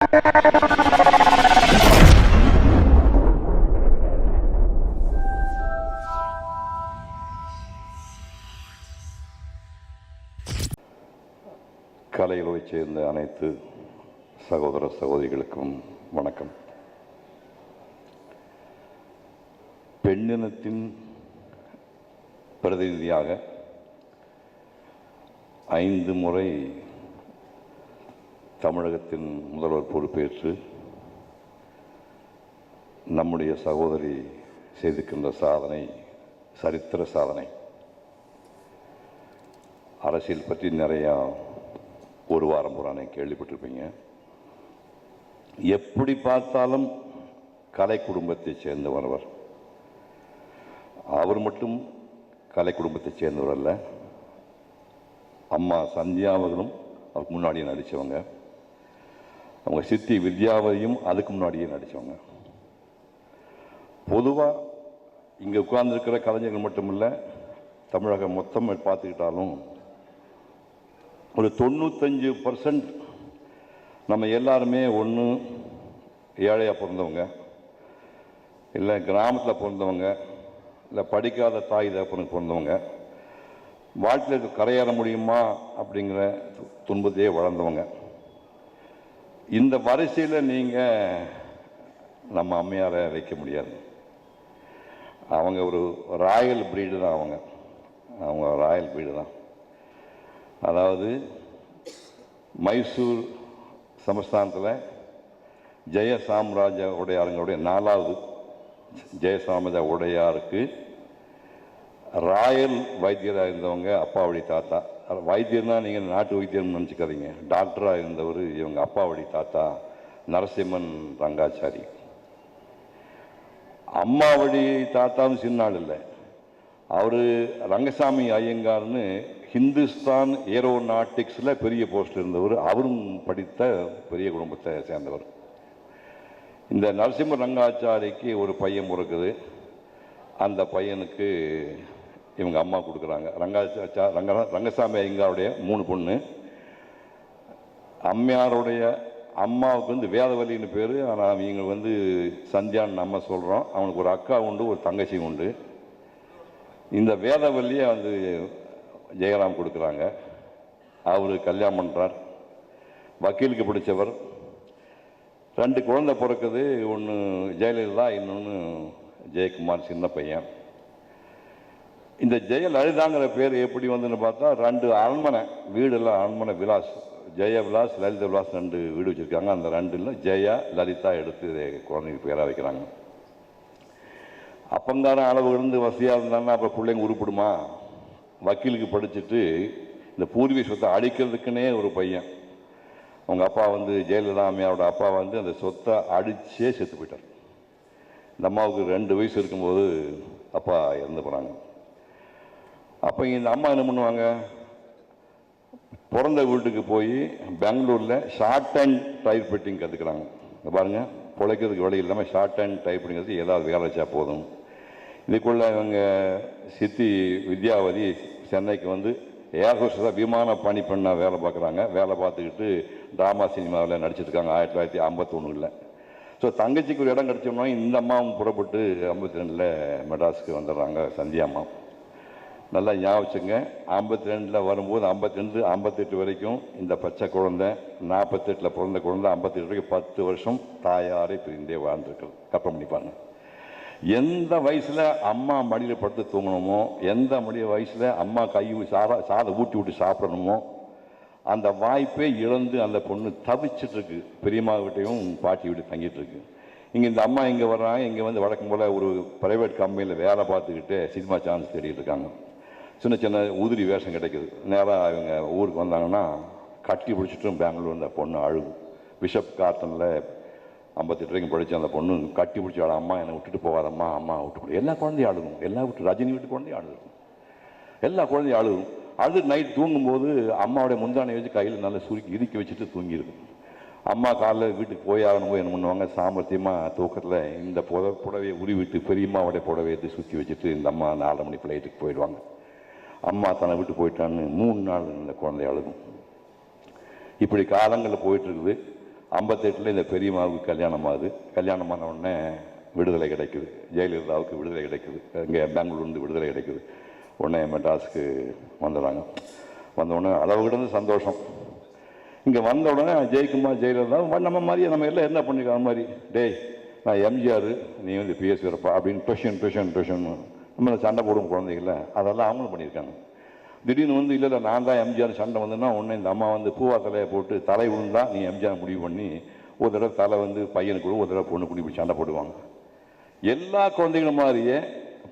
கலையிலோய் சேர்ந்த அனைத்து சகோதர சகோதரிகளுக்கும் வணக்கம். பெண்ணினத்தின் பிரதிநிதியாக 5 முறை தமிழகத்தின் முதல்வர் பொறுப்பேற்று நம்முடைய சகோதரி செய்திருக்கின்ற சாதனை சரித்திர சாதனை. அரசியல் பற்றி நிறையா ஒரு வாரம் புறானே கேள்விப்பட்டிருப்பீங்க. எப்படி பார்த்தாலும் கலை குடும்பத்தை சேர்ந்தவர் அவர். அவர் மட்டும் கலை குடும்பத்தை சேர்ந்தவர் அல்ல, அம்மா சந்தியா அவர்களும் அதுக்கு முன்னாடியே நடித்தவங்க, அவங்க சித்தி வித்யாவதியும் அதுக்கு முன்னாடியே நடித்தவங்க. பொதுவாக இங்கே உட்கார்ந்துருக்கிற கலைஞர்கள் மட்டுமில்லை, தமிழகம் மொத்தம் பார்த்துக்கிட்டாலும் ஒரு 95% நம்ம எல்லாருமே ஒன்று ஏழையாக பிறந்தவங்க, இல்லை கிராமத்தில் பிறந்தவங்க, இல்லை படிக்காத தாய் தகப்பனுக்கு பிறந்தவங்க, வாழ்க்கையில் கரையேற முடியுமா அப்படிங்கிற துன்பத்தையே வளர்ந்தவங்க. இந்த வரிசையில் நீங்கள் நம்ம அம்மையாரை வைக்க முடியாது. அவங்க ஒரு ராயல் பிரீடு தான். அவங்க ராயல் பிரீடு தான். அதாவது மைசூர் சமஸ்தானத்தில் ஜெய சாம்ராஜ உடையாருங்களுடைய 4வது ஜெயசாமராஜ உடையாருக்கு ராயல் வைத்தியராக இருந்தவங்க அப்பா வழி தாத்தா. வைத்தியர்னா நீங்கள் நாட்டு வைத்தியர்னு நினச்சிக்காதீங்க, டாக்டராக இருந்தவர் இவங்க அப்பா வழி தாத்தா நரசிம்மன் ரங்காச்சாரி. அம்மா வழி தாத்தாவும் சின்ன ஆள் இல்லை, அவர் ரங்கசாமி ஐயங்கார்னு ஹிந்துஸ்தான் ஏரோநாட்டிக்ஸில் பெரிய போஸ்ட் இருந்தவர். அவரும் படித்த பெரிய குடும்பத்தை சேர்ந்தவர். இந்த நரசிம்ம ரங்காச்சாரிக்கு ஒரு பையன் பிறக்குது. அந்த பையனுக்கு இவங்க அம்மா கொடுக்குறாங்க. ரங்கசாமி ஐயங்காருடைய 3 பொண்ணு. அம்மையாருடைய அம்மாவுக்கு வந்து வேதவல்லின்னு பேர், ஆனால் இவங்க சந்தியான்னு நம்ம சொல்கிறோம். அவனுக்கு ஒரு அக்கா உண்டு, ஒரு தங்கச்சி உண்டு. இந்த வேதவல்லியை ஜெயராம் கொடுக்குறாங்க. அவர் கல்யாணம் பண்ணுறார். வக்கீலுக்கு பிடிச்சவர். 2 குழந்தை பிறக்குது. ஒன்று ஜெயலலிதா, இன்னொன்று ஜெயக்குமார், சின்ன பையன். இந்த ஜெயலலிதாங்கிற பேர் எப்படி வந்துன்னு பார்த்தா 2 அரண்மனை வீடெல்லாம் அரண்மனை விலாஸ், ஜெய விலாஸ், லலிதா விலாஸ் 2 வீடு வச்சுருக்காங்க. அந்த 2ல் ஜெயா லலிதா எடுத்து குழந்தைக்கு பேராக வைக்கிறாங்க. அப்பங்காரம் அளவு இருந்து வசதியாக இருந்தாங்கன்னா அப்புறம் பிள்ளைங்க உருப்பிடுமா? வக்கீலுக்கு படிச்சுட்டு இந்த பூர்வீக சொத்தை அடிக்கிறதுக்குன்னே ஒரு பையன். அவங்க அப்பா ஜெயலலிதா அம்மையாரோட அப்பா அந்த சொத்தை அடிச்சே செத்து போயிட்டார். இந்த அம்மாவுக்கு 2 வயசு இருக்கும்போது அப்பா இறந்து போகிறாங்க. அப்போ இந்த அம்மா என்ன பண்ணுவாங்க, பிறந்த வீட்டுக்கு போய் பெங்களூரில் ஷார்ட் அண்ட் டைப் ரைட்டிங் கற்றுக்குறாங்க. பாருங்கள், பிழைக்கிறதுக்கு வழி இல்லாமல் ஷார்ட் அண்ட் டைப் ரைட்டிங் ஏதாவது வேலை வச்சா போதும். இதுக்குள்ளே இவங்க சித்தி வித்யாவதி சென்னைக்கு ஏர் ஹோஸ்டஸாக விமான பணி பண்ண வேலை பார்க்குறாங்க. வேலை பார்த்துக்கிட்டு ட்ராமா சினிமாவில் நடிச்சிருக்காங்க 1951. ஸோ தங்கச்சிக்கு ஒரு இடம் கிடச்சோம்னா இந்த அம்மாவும் புறப்பட்டு 52 மெட்ராஸுக்கு வந்துடுறாங்க சந்தியா அம்மா. நல்லா ஞாபகம். 52 வரும்போது 52 58 வரைக்கும் இந்த பச்சை குழந்தை, 48 பிறந்த குழந்தை 58 வரைக்கும் 10 வருஷம் தாயாரை பிரிந்தே வாழ்ந்துருக்கிறது. கற்பனை பண்ணிப்பாங்க. எந்த வயசில் அம்மா மடியில் படுத்து தூங்கணுமோ, எந்த வயசில் அம்மா கை சாதம் ஊட்டி விட்டு சாப்பிடணுமோ, அந்த வாய்ப்பே இழந்து அந்த பொண்ணு தவிச்சிட்ருக்கு. பெரியம்மாவிட்டையும் பாட்டி விட்டு தங்கிட்டு இருக்கு. இங்கே இந்த அம்மா இங்கே வர்றாங்க. இங்கே வழக்கம் போல் ஒரு ப்ரைவேட் கம்பெனியில் வேலை பார்த்துக்கிட்டு சினிமா சான்ஸ் தேடிட்டு இருக்காங்க. சின்ன சின்ன உதிரி வேஷம் கிடைக்குது. நேராக இவங்க ஊருக்கு வந்தாங்கன்னா கட்டி பிடிச்சிட்டும் பெங்களூர் அந்த பொண்ணு அழுகும். பிஷப் கார்ட்டனில் 58 வரைக்கும் படித்து அந்த பொண்ணு கட்டி பிடிச்சி ஆட, அம்மா என்னை விட்டுட்டு போகாதம்மா, அம்மா விட்டு. எல்லா குழந்தையும் அழுகும். ரஜினி வீட்டு குழந்தையும் அழுகும். எல்லா குழந்தையும் அழுகும். அது நைட் தூங்கும்போது அம்மாவுடைய முந்தானை வச்சு கையில் நல்லா சுருக்கி இறுக்கி வச்சுட்டு தூங்கியிருக்கும். அம்மா காலையில் வீட்டுக்கு போயாகணும் போய் என்ன பண்ணுவாங்க, சாமர்த்தியமாக தூக்கத்தில் இந்த புடவையை உருவிட்டு பெரியம்மாவுடைய புடவையை எடுத்து சுற்றி வச்சுட்டு இந்த அம்மா 4 மணி ஃப்ளைட்டுக்கு போயிடுவாங்க. அம்மா தன்னை விட்டு போயிட்டான்னு 3 நாள் இந்த குழந்தை அழுகும். இப்படி காலங்களில் போயிட்டுருக்குது. 58 இந்த பெரியம்மாவுக்கு கல்யாணமாகுது. கல்யாணமான உடனே விடுதலை கிடைக்குது. ஜெயலலிதாவுக்கு விடுதலை கிடைக்குது. இங்கே பெங்களூர்லேருந்து விடுதலை கிடைக்குது. உடனே மெட்ராஸுக்கு வந்துடுறாங்க. வந்த உடனே அளவு கிடந்து சந்தோஷம். இங்கே வந்த உடனே ஜெயக்குமார் ஜெயலலிதா நம்ம மாதிரியே நம்ம எல்லாம் என்ன பண்ணிருக்காங்க மாதிரி, டேய் நான் எம்ஜிஆர், நீ வந்து பிஎஸ் வரப்பா அப்படின்னு ட்யூஷன் நம்ம சண்டை போடும் குழந்தைங்கள அதெல்லாம் அவங்களும் பண்ணியிருக்காங்க. திடீர்னு வந்து இல்லை நான் தான் எம்ஜிஆர் சண்டை வந்துன்னா உடனே இந்த அம்மா வந்து பூவா தலையை போட்டு தலை விழுந்தா நீ எம்ஜிஆர் முடிவு பண்ணி ஒரு தடவை தலை வந்து பையனுக்கு ஒரு தடவை பொண்ணு குடி சண்டை போடுவாங்க. எல்லா குழந்தைங்களும் மாதிரியே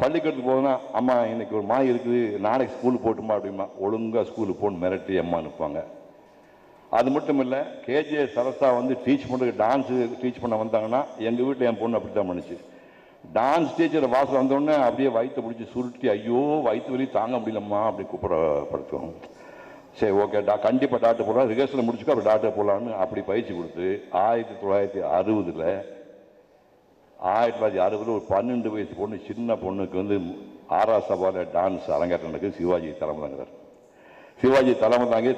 பள்ளிக்கூடத்துக்கு போகுதுன்னா அம்மா இன்னைக்கு ஒரு மாய் இருக்குது, நாளைக்கு ஸ்கூலுக்கு போட்டுமா அப்படிமா ஒழுங்காக ஸ்கூலுக்கு போன்னு மிரட்டி அம்மா அனுப்புவாங்க. அது மட்டும் இல்லை, கேஜே சரசா வந்து டீச் பண்ணுறதுக்கு டான்ஸு டீச் பண்ண வந்தாங்கன்னா எங்கள் வீட்டில் என் பொண்ணு அப்படி தான் பண்ணிச்சு. டான்ஸ் டீச்சர் வாசல் வந்தோடனே அப்படியே வயிற்று பிடிச்சி சுருட்டி ஐயோ வயிற்று வலி தாங்க முடியலம்மா அப்படி கூப்பிடப்படுத்துவாங்க. சரி ஓகே கண்டிப்பாக டாக்டர் போடலாம், ரிஹர்சல் முடிச்சுக்கோ அப்படி டாக்டர் போடலான்னு அப்படி பயிற்சி கொடுத்து 1960 ஒரு 12 வயசு பொண்ணு சின்ன பொண்ணுக்கு வந்து ஆரா சபாவில் டான்ஸ் அரங்கேற்றம் நடக்குது. சிவாஜி தலைமை தாங்கிறார். சிவாஜி தலைமை தாங்கி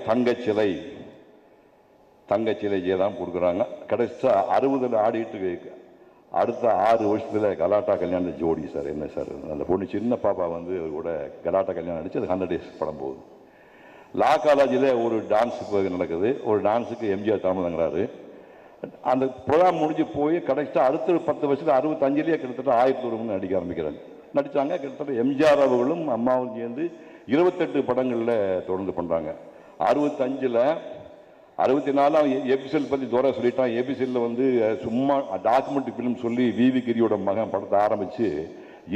தங்கச்சிலை ஜெயதான் கொடுக்குறாங்க. கடைசியாக 60 ஆடிட்டு அடுத்த 6 வருஷத்தில் கலாட்டா கல்யாணம் ஜோடி சார். என்ன சார் அந்த பொண்ணு சின்ன பாப்பா வந்து கூட கலாட்டா கல்யாணம் அடிச்சு அது 100 டேஸ் படம் போகுது. லா காலேஜில் ஒரு டான்ஸ் நடக்குது. ஒரு டான்ஸுக்கு எம்ஜிஆர் தலைமை தாங்கிறாரு. அந்த ப்ரோக்ராம் முடிஞ்சு போய் கடைசியாக அடுத்த 10 வருஷத்தில் 65 கிட்டத்தட்ட 1001 நடிக்க ஆரம்பிக்கிறாங்க. நடித்தாங்க. கிட்டத்தட்ட எம்ஜிஆர் அவர்களும் அம்மாவும் சேர்ந்து 28 படங்களில் தொடர்ந்து பண்ணுறாங்க. 65 64 எபிசெல் பற்றி தோற சொல்லிட்டான். எபிசெல்லில் வந்து சும்மா டாக்குமெண்ட்ரி ஃபிலிம் சொல்லி விவி கிரியோட மகன் படத்தை ஆரம்பித்து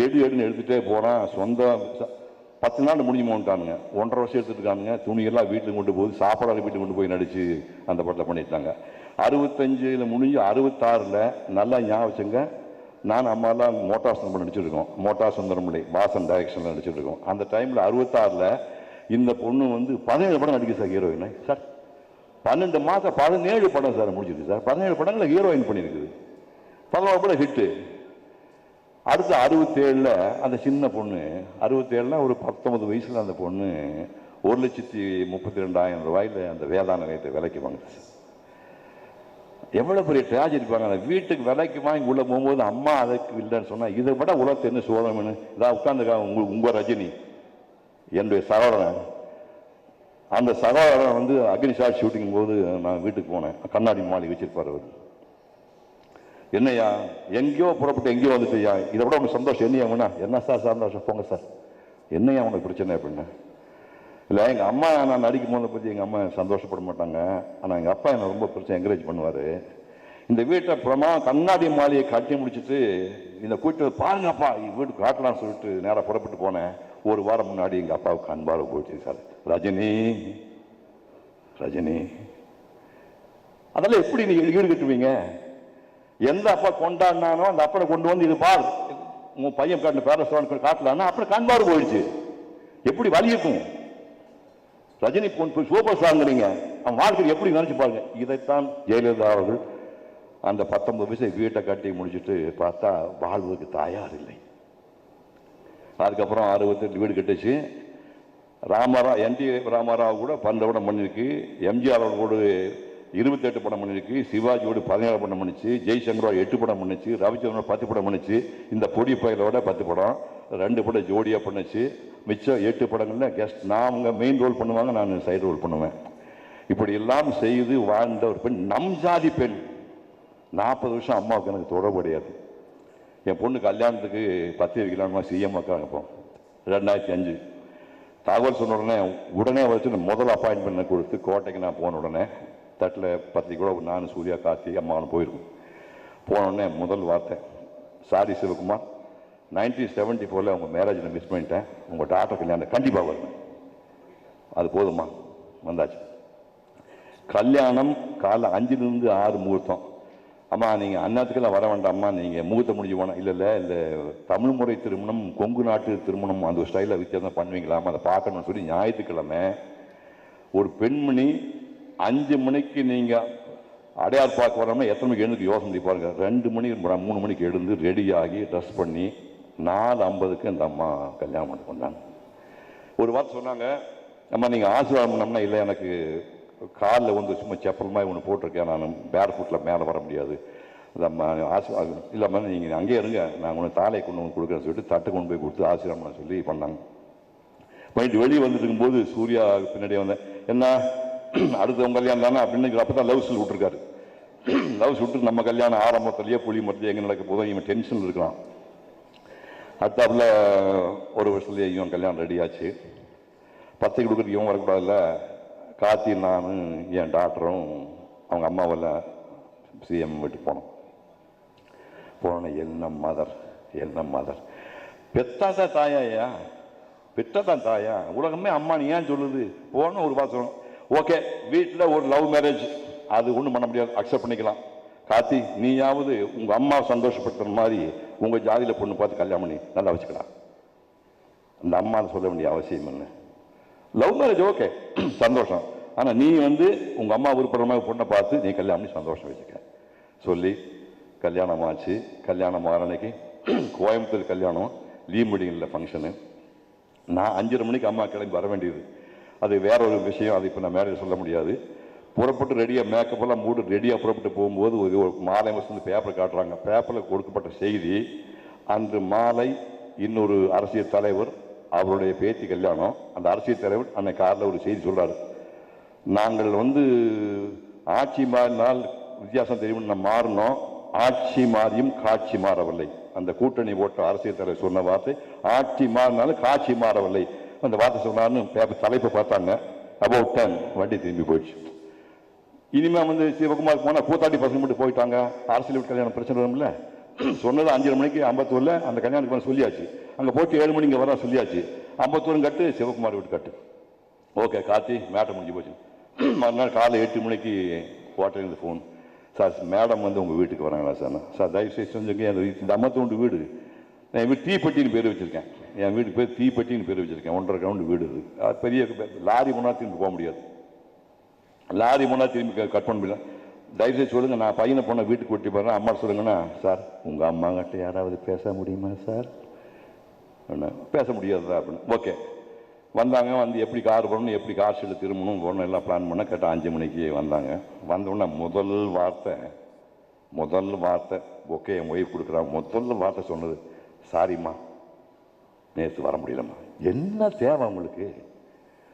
எடுன்னு எடுத்துகிட்டே போகிறான். சொந்த 10 நாள் முடிஞ்சு போட்டானுங்க. 1.5 வருஷம் எடுத்துருக்கானுங்க. துணியெல்லாம் வீட்டுக்கு கொண்டு போய் சாப்பாடு வீட்டுக்கு கொண்டு போய் நடித்து அந்த படத்தில் பண்ணிட்டாங்க. 65 முடிஞ்சு 66 நல்லா ஞாபகம் வச்சுங்க, நான் அம்மாலாம் மோட்டார் சுந்தரம் நடிச்சிருக்கோம். மோட்டார் சுந்தரமுலை வாசன் டைரக்ஷனில் நடிச்சிருக்கோம். அந்த டைமில் 66 இந்த பொண்ணு வந்து 17 படம் நடிக்க சார் ஹீரோயின். சார் 12 மாதம் 17 படம் சார் முடிச்சிருக்கு சார். 17 படங்களை ஹீரோயின் பண்ணியிருக்குது. 11 படம் ஹிட்டு. அடுத்து 67 அந்த சின்ன பொண்ணு 67 ஒரு 19 வயசுல அந்த பொண்ணு 1,32,000 ரூபாயில் அந்த வேதா நிலையத்தை விலைக்கு வாங்குது. எவ்வளோ பெரிய ட்ராஜடி பாருங்க. அந்த வீட்டுக்கு விலைக்கு வாங்கி உள்ள போகும்போது அம்மா அதுக்கு இல்லைன்னு சொன்னால் இதை விட உலகத்தை என்ன சோதனைன்னு இதான் உட்காந்துருக்காங்க. உங்கள் ரஜினி என்னுடைய சகோதரன். அந்த சகோதரன் வந்து அக்னிஷாட் ஷூட்டிங் போது நான் வீட்டுக்கு போனேன். கண்ணாடி மாளிகை வச்சிருப்பார் அவர். என்னையா எங்கேயோ புறப்பட்டு எங்கேயோ வந்துட்டுயா, இதை விட உனக்கு சந்தோஷம் என்னையா வேணா? என்ன சார் சந்தோஷம் போங்க சார். என்னையா உனக்கு பிரச்சனை அப்படின்னா? இல்லை எங்கள் அம்மா நான் நடிக்கும் போதை பற்றி எங்கள் அம்மா சந்தோஷப்பட மாட்டாங்க. ஆனால் எங்கள் அப்பா என்னை ரொம்ப பிரச்சனை என்கரேஜ் பண்ணுவார். இந்த வீட்டை அப்புறமா கண்ணாடி மாளிகையை கட்டி முடிச்சுட்டு இந்த கூட்டு பாருங்கப்பா வீட்டுக்கு காட்டலாம்னு சொல்லிட்டு நேராக புறப்பட்டு போனேன். ஒரு வாரம் முன்னாடி எங்கள் அப்பாவுக்கு அன்பாக போயிடுச்சு சார். ரஜினி அதெல்லாம் எப்படி நீங்கள் ஈடு கட்டுவீங்க? எந்த அப்பா கொண்டாடினானோ அந்த அப்பனை கொண்டு வந்து இது பார் உங்கள் பையன் காட்டின பேரஸ்டான் காட்டலான்னா அப்புறம் கண்பாடு போயிடுச்சு. எப்படி வலி இருக்கும்? ரஜினி சூப்பர் ஸ்டாருங்கிறீங்க, அவன் வாழ்க்கை எப்படி நினைச்சு பாருங்க. இதைத்தான் ஜெயலலிதா அவர்கள் அந்த 19 வயசை வீட்டை கட்டி முடிச்சுட்டு பார்த்தா வாழ்வுக்கு தயார் இல்லை. அதுக்கப்புறம் 68 வீடு கட்டுச்சு. என்டி ராமாராவ் கூட 12 படம் பண்ணிருக்கு. எம்ஜிஆர் கூட 28 படம் பண்ணிருக்கு. சிவாஜியோடு 17 படம் பண்ணிச்சு. ஜெய்சங்கரோட 8 படம் பண்ணிச்சு. ரவிச்சந்திரன் 10 படம் பண்ணிச்சு. இந்த பொடி பயலோட 10 படம், 2 படம் ஜோடியா பண்ணிச்சு. மிச்சம் 8 படங்கள்ல கெஸ்ட் அவங்க மெயின் ரோல் பண்ணுவாங்க, நான் சைடு ரோல் பண்ணுவேன். இப்படி எல்லாம் செய்து வாழ்ந்த ஒரு பெண், நம் ஜாதி பெண். 40 வருஷம் அம்மாவுக்கு எனக்கு தொடர்புடையாது. என் பொண்ணு கல்யாணத்துக்கு 10 வைக்கலாமா சிஎம் வைக்கிறாங்க. இப்போ 2005 தகவல் சொன்ன உடனே வச்சு முதல் அப்பாயின்மெண்ட் கொடுத்து கோட்டைக்கு நான் போன உடனே தட்டில் 10 கூட நான் சூர்யா கார்த்தி அம்மாவும் போயிருக்கோம். போனோடனே முதல் வார்த்தை, சாரி சிவகுமார், 1974 உங்கள் மேரேஜில் மிஸ் பண்ணிட்டேன். உங்கள் டாக்டர் கல்யாணம் கண்டிப்பாக வருவேன். அது போதுமா? வந்தாச்சு. கல்யாணம் காலை 5லிருந்து 6 முகூர்த்தம். அம்மா நீங்கள் அந்நத்துக்கெல்லாம் வர வேண்டாம்மா, நீங்கள் முகூர்த்தம் முடிஞ்சு போனால் இல்லை இந்த தமிழ் முறை திருமணம் கொங்கு நாட்டு திருமணம் அந்த ஸ்டைலில் வித்தியாசம் பண்ணுவீங்களாமா, அதை பார்க்கணும்னு சொல்லி ஞாயிற்றுக்கிழமை ஒரு பெண்மணி 5 மணிக்கு நீங்கள் அடையார் பார்க்க வரோம்னா எத்தனை மணிக்கு எழுந்து யோசனை பாருங்க. 2 மணி 3 மணிக்கு எழுந்து ரெடியாகி ட்ரெஸ் பண்ணி 4:50க்கு அந்த அம்மா கல்யாணம் பண்ணி கொண்டாங்க. ஒரு வார்த்தை சொன்னாங்க, அம்மா நீங்கள் ஆசீர்வாதம் பண்ணோம்னா இல்லை எனக்கு காலில் வந்து சும்மா செப்பல் மாதிரி ஒன்று போட்டிருக்கேன், நான் பேர் ஃபுட்டில் மேலே வர முடியாது, இல்லாமல் நீங்கள் அங்கேயே இருங்க, நான் ஒன்று தாலை கொண்டு வந்து கொடுக்குறேன்னு சொல்லிட்டு தட்டு கொண்டு போய் கொடுத்து ஆசீர்வாதம் சொல்லி பண்ணாங்க. போயிட்டு வெளியே வந்துட்டு இருக்கும்போது சூர்யா பின்னாடியே வந்தேன், என்ன அடுத்தவங்க கல்யாணம் தானே அப்படின்னு. அப்போ தான் லவ் ஸ்கூல் விட்டுருக்காரு. லவ் விட்டு நம்ம கல்யாணம் ஆரம்பத்திலேயே புளி மரத்தில் எங்கே நடக்க போதும், இவன் டென்ஷன் இருக்கலாம். அடுத்தாப்புல ஒரு வருஷத்துலேயே இவன் கல்யாணம் ரெடி ஆச்சு. பத்திரிக்கை கொடுக்குறதுக்கு இவன் வரக்கூடாதுல்ல, கார்த்தி நான் என் டாக்டரும் அவங்க அம்மாவெல்லாம் சிஎம் வீட்டுக்கு போனோம். என்ன மதர் பெத்தாதான் தாயா, பெற்றதான் தாயா, உலகமே அம்மா நீ ஏன் சொல்லுது போன ஒரு வாசம். ஓகே, வீட்டில் ஒரு லவ் மேரேஜ், அது ஒன்றும் பண்ண முடியாது, அக்செப்ட் பண்ணிக்கலாம். கார்த்தி நீயாவது உங்கள் அம்மா சந்தோஷப்படுத்துற மாதிரி உங்கள் ஜாதியில் பொண்ணு பார்த்து கல்யாணம் பண்ணி நல்லா வச்சுக்கலாம். அந்த அம்மா சொல்ல வேண்டிய அவசியம் என்ன? லவ் மேரேஜ் ஓகே சந்தோஷம், ஆனால் நீ வந்து உங்கள் அம்மா விருப்பற மாதிரி பொண்ணை பார்த்து நீ கல்யாணம் பண்ணி சந்தோஷம் வச்சுக்க சொல்லி கல்யாணம் ஆச்சு. கல்யாணம் ஆகிற அன்னைக்கு கோயம்புத்தூர் கல்யாணம், லீவ் மீட்டிங்கில் ஃபங்க்ஷனு. நான் 5:30 மணிக்கு அம்மா கிளம்பி வர வேண்டியது, அது வேற ஒரு விஷயம், அது இப்போ நான் மேரேஜ் சொல்ல முடியாது. புறப்பட்டு ரெடியாக மேக்கப்பெல்லாம் மூடு ரெடியாக புறப்பட்டு போகும்போது ஒரு மாலை வந்து பேப்பர் காட்டுறாங்க. பேப்பரில் கொடுக்கப்பட்ட செய்தி, அன்று மாலை இன்னொரு அரசியல் தலைவர் அவருடைய பேத்தி கல்யாணம். அந்த அரசியல் தலைவர் அன்னைக்கு காரில் ஒரு செய்தி சொல்கிறார், நாங்கள் வந்து ஆட்சி மாறினால் வித்தியாசம் தெரியும்னு நம்ம மாறினோம், ஆட்சி மாறியும் காட்சி மாறவில்லை. அந்த கூட்டணி போட்ட அரசியல் தலைவர் சொன்ன வார்த்தை, ஆட்சி மாறினாலும் காட்சி மாறவில்லை. அந்த வார்த்தை சொன்னார்னு பேப்பர் தலைப்பை பார்த்தாங்க. அபவுட் 10 வண்டி திரும்பி போயிடுச்சு. இனிமேல் வந்து சிவகுமார் போனால் கூத்தாடி பசங்க மட்டும் போயிட்டாங்க, அரசியல் வீட்டு கல்யாணம் பிரச்சனை வரும்ல. சொன்னது 5:30 மணிக்கு அம்பத்தூரில் அந்த கல்யாணத்துக்கு சொல்லியாச்சு. அங்கே போட்டு 7 மணிக்கு வர சொல்லியாச்சு. அம்பத்தூரும் கட்டு, சிவகுமார் வீட்டு கட்டு. ஓகே, கார்த்தி மேட்டர் முடிஞ்சு போச்சு. மறுநாள் காலை 8 மணிக்கு ஹோட்டலேருந்து ஃபோன், சார் மேடம் வந்து உங்கள் வீட்டுக்கு வராங்களா சார்? சார் தயவுசெய்து செஞ்சுங்க, இந்த அம்மத்தோண்டு வீடு, நான் வீடு தீப்பெட்டின்னு பேர் வச்சுருக்கேன், என் வீட்டுக்கு பேர் தீப்பெட்டின்னு பேர் வச்சுருக்கேன். 1.5 கிரவுண்டு வீடு, அது பெரிய லாரி முன்னா திரும்பி போக முடியாது, லாரி முன்னா திரும்பி கட் பண்ண முடியல. தயவுசெய்து சொல்லுங்கள், நான் பையனை பொண்ணை வீட்டுக்கு கூட்டி போகிறேன். அம்மா சொல்லுங்கன்னா, சார் உங்கள் அம்மாங்கிட்ட யாராவது பேச முடியுமா சார்? பேச முடியாதுதா அப்படின்னு. ஓகே வந்தாங்க. வந்து எப்படி கார் பண்ணணும், எப்படி கார் ஷெட்டு திரும்பணும் போகணும் எல்லாம் பிளான் பண்ண. கேட்டால் 5 மணிக்கு வந்தாங்க. வந்தோடனே முதல் வார்த்தை ஓகே என் ஒய்ஃப் கொடுக்குறாங்க. முதல் வார்த்தை சொன்னது, சாரிம்மா நேற்று வர முடியலம்மா. என்ன தேவை உங்களுக்கு?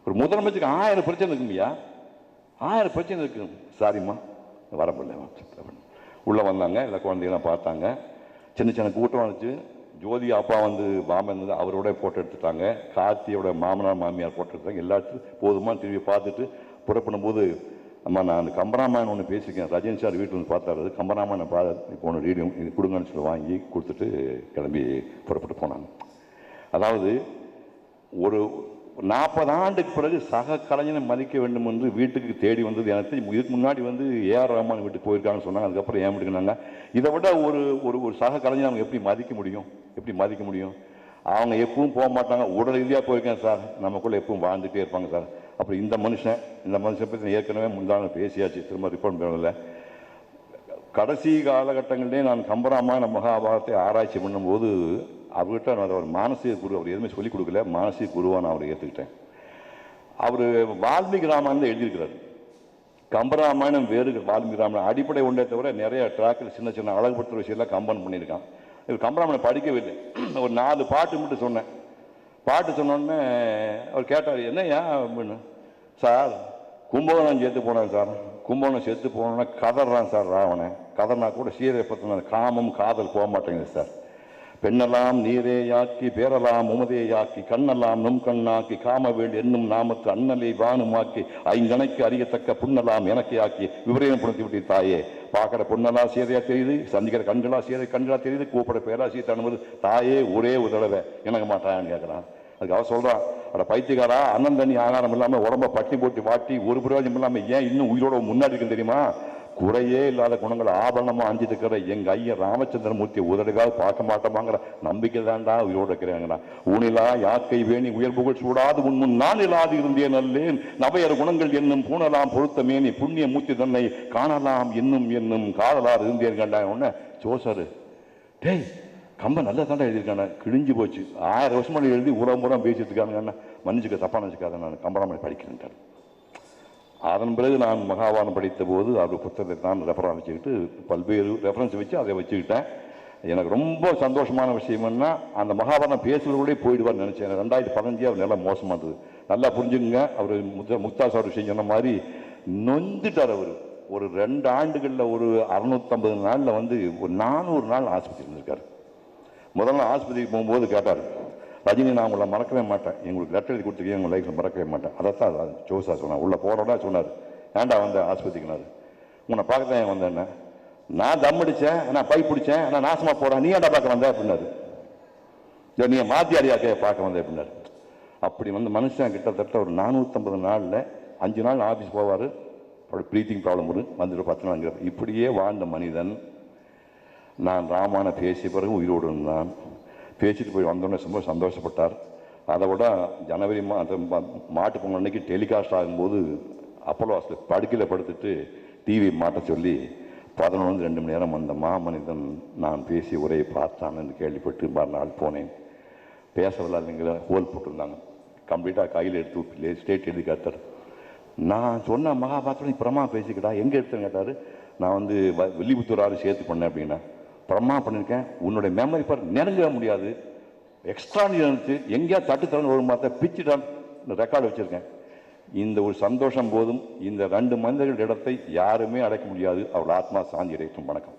ஒரு முதலமைச்சருக்கு 1000 பிரச்சனை இருக்குங்கய்யா, 1000 பிரச்சனை இருக்கு. சாரிம்மா வர முடியல. உள்ளே வந்தாங்க, எல்லா குழந்தைகளாம் பார்த்தாங்க. சின்ன சின்ன கூட்டம் வந்துச்சு. ஜோதி அப்பா வந்து பாம்பன் இருந்தது, அவரோட ஃபோட்டோ எடுத்துட்டாங்க. கார்த்தியோட மாமனார் மாமியார் ஃபோட்டோ எடுத்தாங்க. எல்லாத்தையும் போதுமா திரும்பி பார்த்துட்டு புறப்படும் போது, அம்மா நான் கம்பராமாயணம் ஒன்று பேசியிருக்கேன், ரஜினி சார் வீட்டில் வந்து பார்த்தாரு, கம்பராமாயணம் இப்போ ஒன்று ரீடிங் இது கொடுங்கன்னு சொல்லி வாங்கி கொடுத்துட்டு கிளம்பி புறப்பட்டு போனாங்க. அதாவது ஒரு 40 ஆண்டுக்கு பிறகு சக கலைஞனை மதிக்க வேண்டும் என்று வீட்டுக்கு தேடி வந்தது. எனக்கு இதுக்கு முன்னாடி வந்து ஏஆர் ரஹ்மான் வீட்டுக்கு போயிருக்காங்கன்னு சொன்னாங்க. அதுக்கப்புறம் ஏன் வீட்டுக்குனாங்க. இதை விட ஒரு சக கலைஞனை அவங்க எப்படி மதிக்க முடியும்? அவங்க எப்பவும் போக மாட்டாங்க. உடல் ரீதியாக போயிருக்கேன் சார், நமக்குள்ளே எப்பவும் வாழ்ந்துகிட்டே இருப்பாங்க சார். அப்புறம் இந்த மனுஷன் பற்றி ஏற்கனவே முந்தான பேசியாச்சு, திரும்ப ரிப்போர்ட் பண்ணல. கடைசி காலகட்டங்களிலே நான் கம்பராமாயண மகாபாரத்தை ஆராய்ச்சி பண்ணும்போது அவர்கிட்ட நான் ஒரு மானசீக குரு, அவர் எதுவுமே சொல்லிக் கொடுக்கல, மானசீக குருவாக நான் அவரை ஏற்றுக்கிட்டேன். அவர் வால்மீகி ராமாயணம் எழுதியிருக்கிறார். கம்பராமாயணம் வேறு, வால்மீகி ராமாயணம் அடிப்படை ஒன்றே தவிர நிறைய ட்ராக்கில் சின்ன சின்ன அழகுபடுத்துகிற விஷயம்லாம் கம்பன் பண்ணியிருக்கான். இவர் கம்பராமாயணம் படிக்கவே இல்லை. ஒரு 4 பாட்டு மட்டும் சொன்னேன். பாட்டு சொன்னோடனே அவர் கேட்டார், என்னையா அப்படின்னு. சார் கும்பகோணம் செத்து போனேன் சார், கும்பகோணம் செத்து போனோன்னா கதறான் சார் ராவணன். கதர்னா கூட சீரை பற்றின காமம் காதல் போக மாட்டேங்குது சார். பெண்ணெல்லாம் நீரே யாக்கி பேரெல்லாம் உமதே யாக்கி கண்ணெல்லாம் நும் கண்ணாக்கி காமவேள் என்னும் நாமத்து அண்ணலை வானுமாக்கி 5 கணைக்கு அறியத்தக்க புண்ணெல்லாம் எனக்கு ஆக்கி விபரீதம் புணர்த்தி விட்டு தாயே. பார்க்குற பொண்ணெல்லாம் சீதையா தெரியுது, சந்திக்கிற கண்களா கண்களா தெரியுது, கூப்பிட பேரா சீத்தை அனுமதி தாயே ஒரே ஒரு தடவை எனக்கு மாட்டான்னு கேட்குறான். அதுக்கு அவன் சொல்கிறான், அட பைத்தியக்காரா, அண்ணன் தண்ணி ஆகாரம் இல்லாமல் உடம்ப பட்டி போட்டு வாட்டி ஒரு பிரயோஜனம் இல்லாமல் ஏன் இன்னும் உயிரோட முன்னாடி இருக்குன்னு தெரியுமா? குறையே இல்லாத குணங்கள் ஆபரணமாக அஞ்சிட்டு இருக்கிற எங்கள் ஐயன் ராமச்சந்திரமூர்த்தி உதடுகால் பார்க்க மாட்டோமாங்கிற நம்பிக்கை தாண்டா உயிரோடு இருக்கிறாங்கண்ணா. ஊனிலா யாக்கை வேணி உயர் புகழ் சூடாது உன்முன் நான் இல்லாது இருந்தேன் அல்லேன். நவையர் குணங்கள் என்னும் பூணலாம் பொருத்த மேனி புண்ணிய மூர்த்தி தன்னை காணலாம் என்னும் காதலார் இருந்தேன் கண்டாங்க. உடனே ஜோசரு, டேய் கம்ப நல்லா தாண்டா எழுதியிருக்காங்க, கிழிஞ்சு போச்சு, 1000 வருஷமாக எழுதி உரம் பேசிட்டு இருக்காங்க, மன்னிச்சுக்க தப்பா நினச்சிக்காத, நான் கம்பராமாயணம் படிக்கிறேன்ட்டார். அதன் பிறகு நான் மகாபாரதம் படித்த போது அவர் புத்தகத்தை தான் ரெஃபரன்ஸ் வச்சுக்கிட்டு பல்வேறு ரெஃபரன்ஸ் வச்சு அதை வச்சுக்கிட்டேன். எனக்கு ரொம்ப சந்தோஷமான விஷயம் என்ன, அந்த மகாபாரதம் பேசுகிறவர்களே போயிடுவார்னு நினச்சேன். 2015 அவர் நல்லா மோசமாக இருந்தது. நல்லா புரிஞ்சுக்குங்க, அவர் முக்தா சார் விஷயம் சொன்ன மாதிரி நொந்துட்டார் அவர். ஒரு 2 ஆண்டுகளில் ஒரு 650 நாளில் வந்து ஒரு 400 நாள் ஆஸ்பத்திரி இருந்திருக்காரு. முதல்ல ஆஸ்பத்திரிக்கு போகும்போது கேட்டார், ரஜினி நான் உங்களை மறக்கவே மாட்டேன், எங்களுக்கு லெட்டர் எழுதி கொடுத்துருக்கீங்க, உங்கள் லைஃப்பில் மறக்கவே மாட்டேன். அதைத்தான் ஜோசா சொன்னார். உள்ளே போகிறோட சொன்னார், ஏன்டா வந்த ஆஸ்பத்திரிக்குனாரு. உன்னை பார்க்க தான் வந்தேன், நான் தம் அடித்தேன், நான் பை பிடிச்சேன், நான் நாசமாக போகிறேன், நீ ஏன்டா பார்க்க வந்த அப்படின்னாரு. இல்லை நீங்கள் மாத்தியாரியாக்க பார்க்க வந்தேன் அப்படின்னாரு. அப்படி வந்து மனுஷன் கிட்டத்தட்ட ஒரு 450 நாளில் 5 நாள் ஆஃபீஸ் போவார், அப்படி ப்ரீத்திங் ப்ராப்ளம் வரும், வந்துட்டு 10 நாள். இப்படியே வாழ்ந்த மனிதன் நான் ராமான பேசிய பிறகு உயிரோடு இருந்தான். பேசிட்டு போய் வந்தோடனே ரொம்ப சந்தோஷப்பட்டார். அதை விட ஜனவரி மாட்டு பொங்கல் அன்னைக்கு டெலிகாஸ்ட் ஆகும்போது அப்போலோ ஹாஸ்பிட்டல் படுக்கையில் படுத்துட்டு டிவி மாட்ட சொல்லி 11-2 மணி நேரம் அந்த மாமனிதன் நான் பேசிய உரையை பார்த்தான்னு கேள்விப்பட்டு மறுநாள் போனேன். பேசவில்லை, இல்லைங்கிற ஹோல் போட்டிருந்தாங்க. கம்ப்ளீட்டாக கையில் எடுத்து விட்டு ஸ்டேட் எழுதி காத்தார். நான் சொன்ன மகாபாரதம் நீ பிரமா பேசிக்கிட்டா எங்கே எடுத்துன்னு கேட்டார். நான் வந்து வில்லிபுத்தூர் சேர்த்து பண்ணேன் அப்படின்னா, பிரமா பண்ணியிருக்கேன், உன்னுடைய மெமரி பவர் நெருங்க முடியாது, எக்ஸ்ட்ரா இருந்துச்சு, எங்கேயா தட்டு தரன்னு ஒரு மாதிரி பிச்சுட்டான் ரெக்கார்டு வச்சுருக்கேன். இந்த ஒரு சந்தோஷம் போதும் இந்த 2 மனிதர்கள் இடத்தை யாருமே அடைக்க முடியாது. அவள் ஆத்மா சாந்தி அடையட்டும். வணக்கம்.